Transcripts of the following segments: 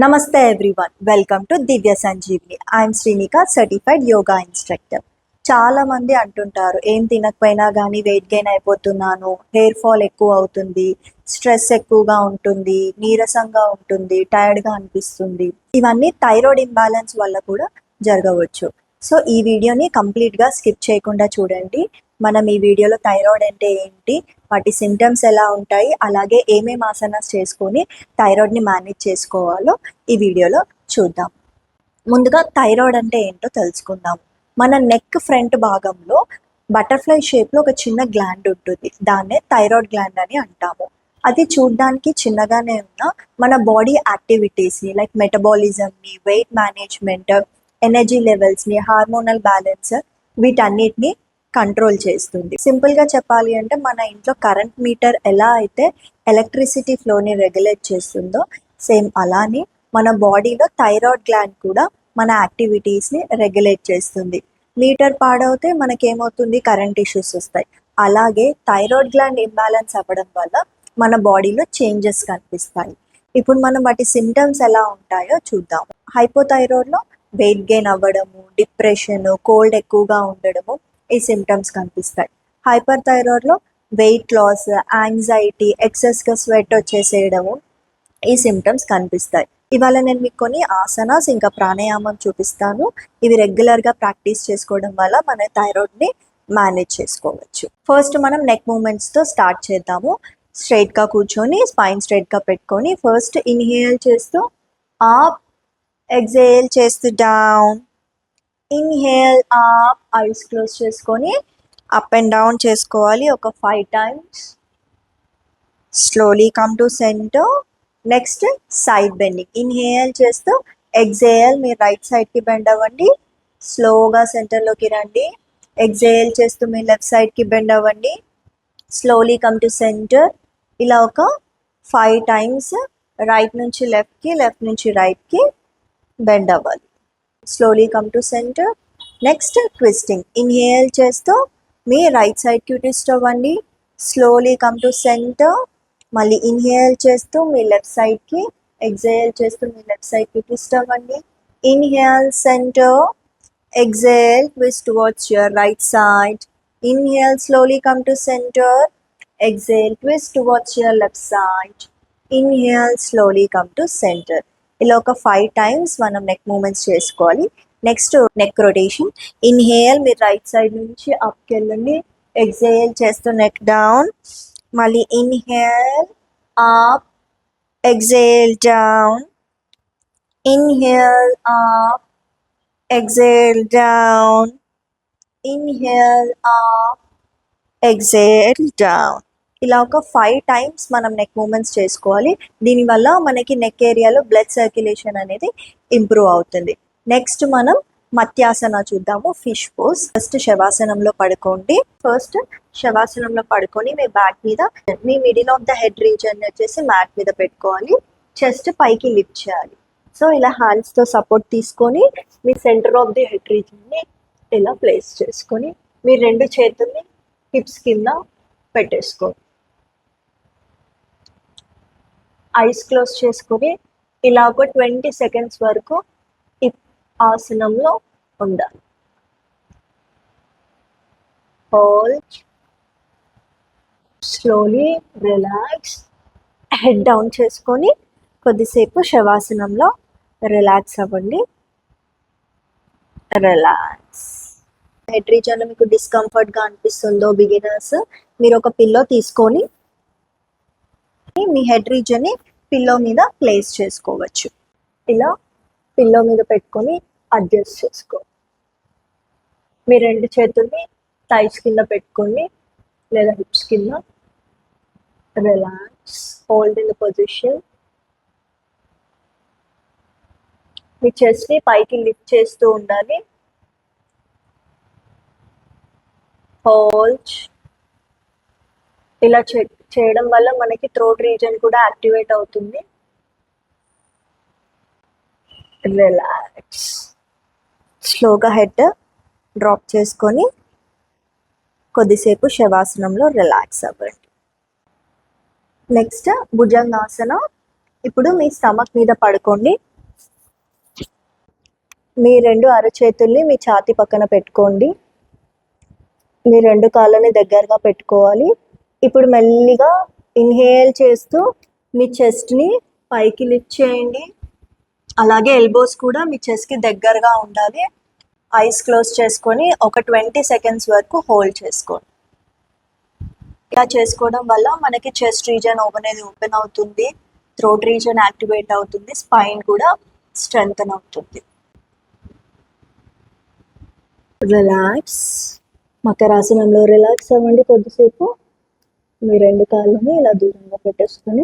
Namaste everyone. Welcome to Divya Sanjeevani. I am Srinika, certified yoga instructor. చాలా మంది అంటుంటారు ఏం తినకపోయినా కానీ వెయిట్ గెయిన్ అయిపోతున్నాను, హెయిర్ ఫాల్ ఎక్కువ అవుతుంది, స్ట్రెస్ ఎక్కువగా ఉంటుంది, నీరసంగా ఉంటుంది, టైర్డ్గా అనిపిస్తుంది. ఇవన్నీ థైరాయిడ్ ఇంబ్యాలెన్స్ వల్ల కూడా జరగవచ్చు. సో ఈ వీడియోని కంప్లీట్గా స్కిప్ చేయకుండా చూడండి. మనం ఈ వీడియోలో థైరాయిడ్ అంటే ఏంటి, వాటి సింటమ్స్ ఎలా ఉంటాయి, అలాగే ఏమేమి ఆసనాస్ చేసుకొని థైరాయిడ్ని మేనేజ్ చేసుకోవాలో ఈ వీడియోలో చూద్దాం. ముందుగా థైరాయిడ్ అంటే ఏంటో తెలుసుకుందాం. మన నెక్ ఫ్రంట్ భాగంలో బటర్ఫ్లై షేప్లో ఒక చిన్న గ్లాండ్ ఉంటుంది, దాన్నే థైరాయిడ్ గ్లాండ్ అని అంటాము. అది చూడ్డానికి చిన్నగానే ఉన్న మన బాడీ యాక్టివిటీస్ని లైక్ మెటబాలిజంని, వెయిట్ మేనేజ్మెంట్, ఎనర్జీ లెవెల్స్ని, హార్మోనల్ బ్యాలెన్స్ వీటన్నిటిని కంట్రోల్ చేస్తుంది. సింపుల్గా చెప్పాలి అంటే మన ఇంట్లో కరెంట్ మీటర్ ఎలా అయితే ఎలక్ట్రిసిటీ ఫ్లోని రెగ్యులేట్ చేస్తుందో సేమ్ అలానే మన బాడీలో థైరాయిడ్ గ్లాండ్ కూడా మన యాక్టివిటీస్ని రెగ్యులేట్ చేస్తుంది. మీటర్ పాడవుతే మనకేమవుతుంది, కరెంట్ ఇష్యూస్ వస్తాయి. అలాగే థైరాయిడ్ గ్లాండ్ ఇంబ్యాలెన్స్ అవ్వడం వల్ల మన బాడీలో చేంజెస్ కనిపిస్తాయి. ఇప్పుడు మనం వాటి సిమ్టమ్స్ ఎలా ఉంటాయో చూద్దాం. హైపోథైరాయిడ్లో వెయిట్ గెయిన్ అవ్వడము, డిప్రెషన్, కోల్డ్ ఎక్కువగా ఉండడము ఈ సిమ్టమ్స్ కనిపిస్తాయి. హైపర్ థైరాయిడ్లో వెయిట్ లాస్, యాంగ్జైటీ, ఎక్సెస్గా స్వెట్ వచ్చేసేయడము ఈ సిమ్టమ్స్ కనిపిస్తాయి. ఇవాళ నేను మీకు కొన్ని ఆసనాస్ ఇంకా ప్రాణాయామం చూపిస్తాను. ఇవి రెగ్యులర్గా ప్రాక్టీస్ చేసుకోవడం వల్ల మన థైరాయిడ్ని మేనేజ్ చేసుకోవచ్చు. ఫస్ట్ మనం నెక్ మూమెంట్స్తో స్టార్ట్ చేద్దాము. స్ట్రైట్గా కూర్చొని స్పైన్ స్ట్రైట్గా పెట్టుకొని ఫస్ట్ ఇన్హేల్ చేస్తూ అప్, ఎక్సేల్ చేస్తూ down, inhale up, eyes close చేసుకొని అప్ అండ్ డౌన్ చేసుకోవాలి ఒక 5 times. Slowly come to centre. Next side bending. Inhale చేస్తూ ఎక్సేల్ మీరు రైట్ సైడ్కి బెండ్ అవ్వండి, స్లోగా సెంటర్లోకి రండి. ఎక్సేల్ చేస్తూ మీ లెఫ్ట్ సైడ్కి బెండ్ అవ్వండి, స్లోలీ కమ్ టు సెంటర్. ఇలా ఒక 5 times రైట్ నుంచి లెఫ్ట్కి, లెఫ్ట్ నుంచి రైట్కి బెండ్ అవ్వాలి. Slowly come to centre. Next twisting. Inhale చేస్తూ మీ రైట్ సైడ్కి ట్విస్ట్ అవ్వండి, స్లోలీ కమ్ టు సెంటర్. మళ్ళీ ఇన్హేల్ చేస్తూ మీ లెఫ్ట్ సైడ్కి, ఎక్సేల్ చేస్తూ మీ లెఫ్ట్ సైడ్కి ట్విస్ట్ అవ్వండి. Inhale centre, exhale twist towards your right side. Inhale slowly come to centre, exhale twist towards your left side. Inhale slowly come to centre. ఇలా ఒక 5 times మనం neck moments చేసుకోవాలి. Next neck rotation. Inhale మీరు right side నుంచి అప్కి వెళ్ళండి, exhale చేస్తూ neck down. మళ్ళీ inhale up, exhale down, inhale up, exhale down, inhale up, exhale down. ఇలా ఒక 5 times మనం నెక్ మూమెంట్స్ చేసుకోవాలి. దీనివల్ల మనకి నెక్ ఏరియాలో బ్లడ్ సర్క్యులేషన్ అనేది ఇంప్రూవ్ అవుతుంది. నెక్స్ట్ మనం మత్యాసన చూద్దాము, ఫిష్ పోజ్. ఫస్ట్ శవాసనంలో పడుకోండి. ఫస్ట్ శవాసనంలో పడుకొని మీ బ్యాక్ మీద మీ middle of the head region వచ్చేసి మ్యాట్ మీద పెట్టుకోవాలి. చెస్ట్ పైకి లిఫ్ట్ చేయాలి. సో ఇలా హ్యాండ్స్తో సపోర్ట్ తీసుకొని మీ సెంటర్ ఆఫ్ ది హెడ్ రీజన్ని ఇలా ప్లేస్ చేసుకొని మీ 2 చేతుల్ని హిప్స్ కింద పెట్టేసుకోండి. ఐస్ క్లోజ్ చేసుకొని ఇలా ఒక 20 seconds వరకు ఈ ఆసనంలో ఉండాలి. Hold, slowly relax, head down చేసుకొని కొద్దిసేపు శవాసనంలో రిలాక్స్ అవ్వండి. రిలాక్స్. హెడ్ రీజన్లో మీకు డిస్కంఫర్ట్గా అనిపిస్తుందో బిగినర్స్, మీరు ఒక పిల్లో తీసుకొని మీ హెడ్ రీజన్ని పిల్లో మీద ప్లేస్ చేసుకోవచ్చు. ఇలా పిల్లో మీద పెట్టుకొని అడ్జస్ట్ చేసుకో. మీ 2 చేతుల్ని థైస్ కింద పెట్టుకోండి లేదా హిప్స్ కింద. Relax, hold in the position. మీ చెస్ట్ని పైకి లిఫ్ట్ చేస్తూ ఉండాలి. హోల్డ్. ఇలా చేయడం వల్ల మనకి థ్రోట్ రీజన్ కూడా యాక్టివేట్ అవుతుంది. రిలాక్స్. స్లోగా హెడ్ డ్రాప్ చేసుకొని కొద్దిసేపు శవాసనంలో రిలాక్స్ అవ్వండి. నెక్స్ట్ భుజంగాసన. ఇప్పుడు మీ స్టమక్ మీద పడుకోండి. మీ 2 అరచేతుల్ని మీ ఛాతీ పక్కన పెట్టుకోండి. మీ 2 కాళ్ళని దగ్గరగా పెట్టుకోవాలి. ఇప్పుడు మెల్లిగా ఇన్హేల్ చేస్తూ మీ చెస్ట్‌ని పైకి లిఫ్ట్ చేయండి. అలాగే ఎల్బోస్ కూడా మీ చెస్ట్‌కి దగ్గరగా ఉండాలి. ఐస్ క్లోజ్ చేసుకొని ఒక 20 సెకండ్స్ వరకు హోల్డ్ చేసుకోండి. ఇలా చేసుకోవడం వల్ల మనకి చెస్ట్ రీజన్ అనేది ఓపెన్ అవుతుంది, థ్రోట్ రీజన్ యాక్టివేట్ అవుతుంది, స్పైన్ కూడా స్ట్రెంగ్తన్ అవుతుంది. రిలాక్స్. మకరాసనంలో రిలాక్స్ అవ్వండి కొద్దిసేపు. మీ 2 కాళ్ళని ఇలా దూరంగా పెట్టేసుకొని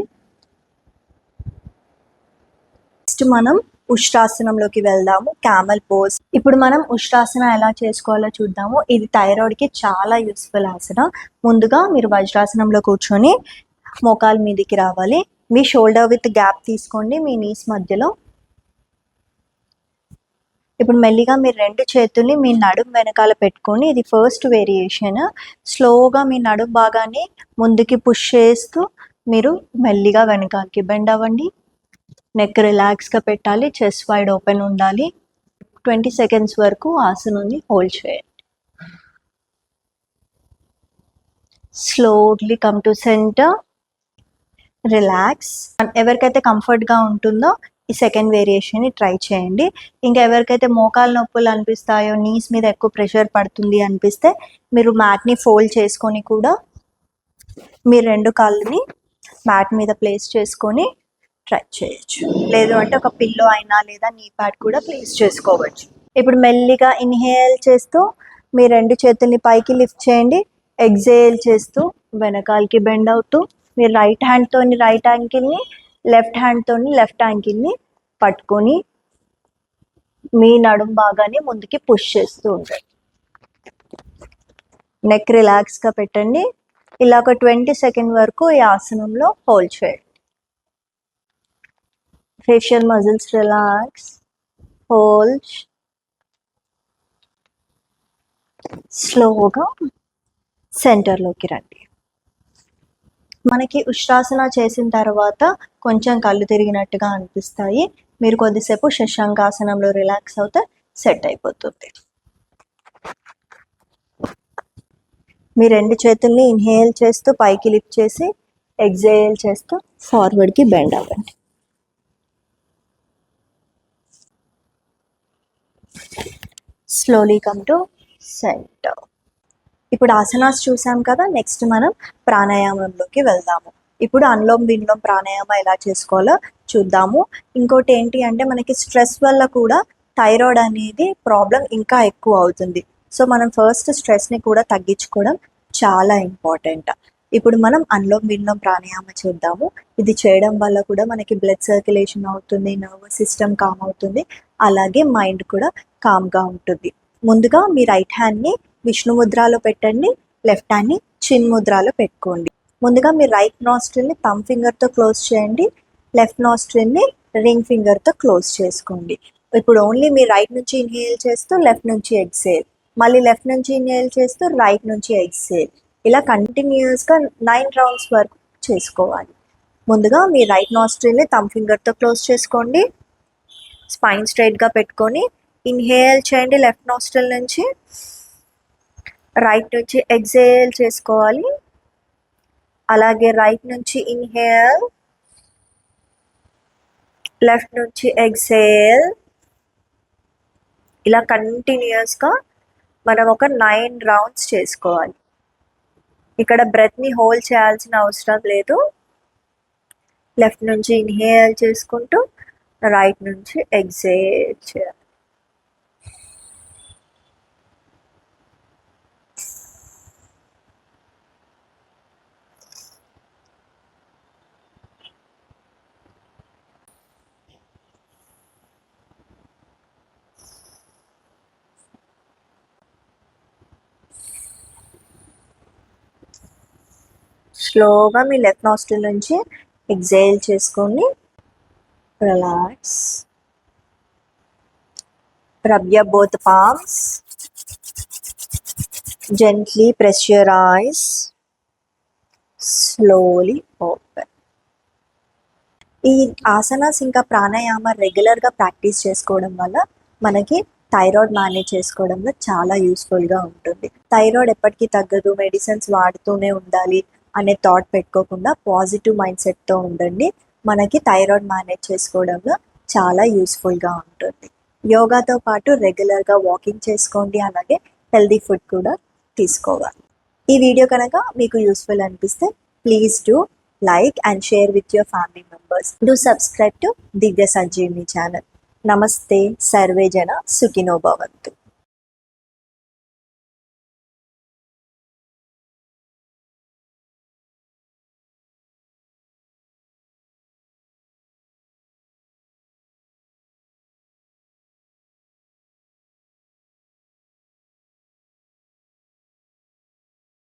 నెక్స్ట్ మనం ఉష్ట్రాసనంలోకి వెళ్దాము. Camel pose. ఇప్పుడు మనం ఉష్ట్రాసన ఎలా చేసుకోవాలో చూద్దాము. ఇది థైరాయిడ్కి చాలా యూస్ఫుల్ ఆసన. ముందుగా మీరు వజ్రాసనంలో కూర్చొని మోకాలు మీదికి రావాలి. మీ షోల్డర్ విత్ గ్యాప్ తీసుకోండి మీ నీస్ మధ్యలో. ఇప్పుడు మెల్లిగా మీరు 2 చేతుల్ని మీ నడుం వెనకాల పెట్టుకొని, ఇది ఫస్ట్ వేరియేషన్. స్లోగా మీ నడుం భాగాన్ని ముందుకి పుష్ చేస్తూ మీరు మెల్లిగా వెనకాలకి బెండ్ అవ్వండి. నెక్ రిలాక్స్గా పెట్టాలి, చెస్ట్ వైడ్ ఓపెన్ ఉండాలి. 20 సెకండ్స్ వరకు ఆసనాన్ని హోల్డ్ చేయండి. Slowly come to centre. Relax. ఎవరికైతే కంఫర్ట్గా ఉంటుందో ఈ సెకండ్ వేరియేషన్ని ట్రై చేయండి. ఇంకా ఎవరికైతే మోకాలు నొప్పులు అనిపిస్తాయో, నీస్ మీద ఎక్కువ ప్రెషర్ పడుతుంది అనిపిస్తే మీరు మ్యాట్ని ఫోల్డ్ చేసుకొని కూడా మీ 2 కాళ్ళని మ్యాట్ మీద ప్లేస్ చేసుకొని ట్రై చేయొచ్చు. లేదు అంటే ఒక పిల్లో అయినా లేదా నీ ప్యాడ్ కూడా ప్లేస్ చేసుకోవచ్చు. ఇప్పుడు మెల్లిగా ఇన్హేల్ చేస్తూ మీ 2 చేతుల్ని పైకి లిఫ్ట్ చేయండి. ఎగ్జేల్ చేస్తూ వెనకాలకి బెండ్ అవుతూ మీరు రైట్ హ్యాండ్తోని రైట్ యాంకిల్ని, లెఫ్ట్ హ్యాండ్తోని లెఫ్ట్ యాంకిల్ని పట్టుకొని మీ నడుం భాగాన్ని ముందుకి పుష్ చేస్తూ ఉంటారు. నెక్ రిలాక్స్గా పెట్టండి. ఇలా ఒక 20 సెకండ్ వరకు ఈ ఆసనంలో హోల్డ్ చేయండి. Facial muscles relax. హోల్డ్. స్లోగా సెంటర్లోకి రండి. మనకి ఉష్ట్రాసన చేసిన తర్వాత కొంచెం కళ్ళు తిరిగినట్టుగా అనిపిస్తాయి. మీరు కొద్దిసేపు శశాంకాసనంలో రిలాక్స్ అవుతే సెట్ అయిపోతుంది. మీ 2 చేతుల్ని ఇన్హేల్ చేస్తూ పైకి లిఫ్ట్ చేసి ఎగ్జేల్ చేస్తూ ఫార్వర్డ్కి బెండ్ అవ్వండి. Slowly come to centre. ఇప్పుడు ఆసనాస్ చూసాం కదా, నెక్స్ట్ మనం ప్రాణాయామంలోకి వెళ్దాము. ఇప్పుడు అనులోమ్ విలోమ్ ప్రాణాయామం ఎలా చేసుకోవాలో చూద్దాము. ఇంకోటి ఏంటి అంటే మనకి స్ట్రెస్ వల్ల కూడా థైరాయిడ్ అనేది ప్రాబ్లం ఇంకా ఎక్కువ అవుతుంది. సో మనం ఫస్ట్ స్ట్రెస్ని కూడా తగ్గించుకోవడం చాలా ఇంపార్టెంట్. ఇప్పుడు మనం అనులోమ్ విలోమ్ ప్రాణాయామం చేద్దాము. ఇది చేయడం వల్ల కూడా మనకి బ్లడ్ సర్క్యులేషన్ అవుతుంది, నర్వస్ సిస్టమ్ కామ్ అవుతుంది, అలాగే మైండ్ కూడా కామ్గా ఉంటుంది. ముందుగా మీ రైట్ హ్యాండ్ని విష్ణు ముద్రలో పెట్టండి, లెఫ్ట్ హ్యాండ్ని చిన్ ముద్రలో పెట్టుకోండి. ముందుగా మీ రైట్ నాస్ట్రిల్ని థంబ్ ఫింగర్తో క్లోజ్ చేయండి, లెఫ్ట్ నాస్ట్రిల్ని రింగ్ ఫింగర్తో క్లోజ్ చేసుకోండి. ఇప్పుడు ఓన్లీ మీ రైట్ నుంచి ఇన్హేల్ చేస్తూ లెఫ్ట్ నుంచి ఎక్సేల్, మళ్ళీ లెఫ్ట్ నుంచి ఇన్హేల్ చేస్తూ రైట్ నుంచి ఎక్సేల్, ఇలా కంటిన్యూస్గా 9 రౌండ్స్ వరకు చేసుకోవాలి. ముందుగా మీ రైట్ నాస్ట్రిల్ని థంబ్ ఫింగర్తో క్లోజ్ చేసుకోండి, స్పైన్ స్ట్రైట్గా పెట్టుకొని ఇన్హేల్ చేయండి లెఫ్ట్ నాస్ట్రిల్ నుంచి, రైట్ నుంచి ఎక్సేల్ చేసుకోవాలి. అలాగే రైట్ నుంచి ఇన్హేల్, లెఫ్ట్ నుంచి ఎక్సేల్, ఇలా కంటిన్యూస్గా మనం ఒక 9 రౌండ్స్ చేసుకోవాలి. ఇక్కడ బ్రెత్ని హోల్డ్ చేయాల్సిన అవసరం లేదు. లెఫ్ట్ నుంచి ఇన్హేల్ చేసుకుంటూ రైట్ నుంచి ఎక్సేల్ చేయాలి. స్లోగా మీ లెఫ్ట్ నాస్ట్రిల్ నుంచి ఎక్సేల్ చేసుకొని relax. Rub your both palms. Gently press your eyes. Slowly open. ఈ ఆసనాస్ ఇంకా ప్రాణాయామ రెగ్యులర్గా ప్రాక్టీస్ చేసుకోవడం వల్ల మనకి థైరాయిడ్ మేనేజ్ చేసుకోవడంలో చాలా యూస్ఫుల్గా ఉంటుంది. థైరాయిడ్ ఎప్పటికీ తగ్గదు, మెడిసిన్స్ వాడుతూనే ఉండాలి అనే థాట్ పెట్టుకోకుండా పాజిటివ్ మైండ్ సెట్తో ఉండండి. మనకి థైరాయిడ్ మేనేజ్ చేసుకోవడంలో చాలా యూస్ఫుల్గా ఉంటుంది. యోగాతో పాటు రెగ్యులర్గా వాకింగ్ చేసుకోండి, అలాగే హెల్దీ ఫుడ్ కూడా తీసుకోవాలి. ఈ వీడియో కనుక మీకు యూస్ఫుల్ అనిపిస్తే please do like and share with your family members. Do subscribe to Divya Sanjeevini channel. నమస్తే, సర్వే జన సుఖినో భవంతు.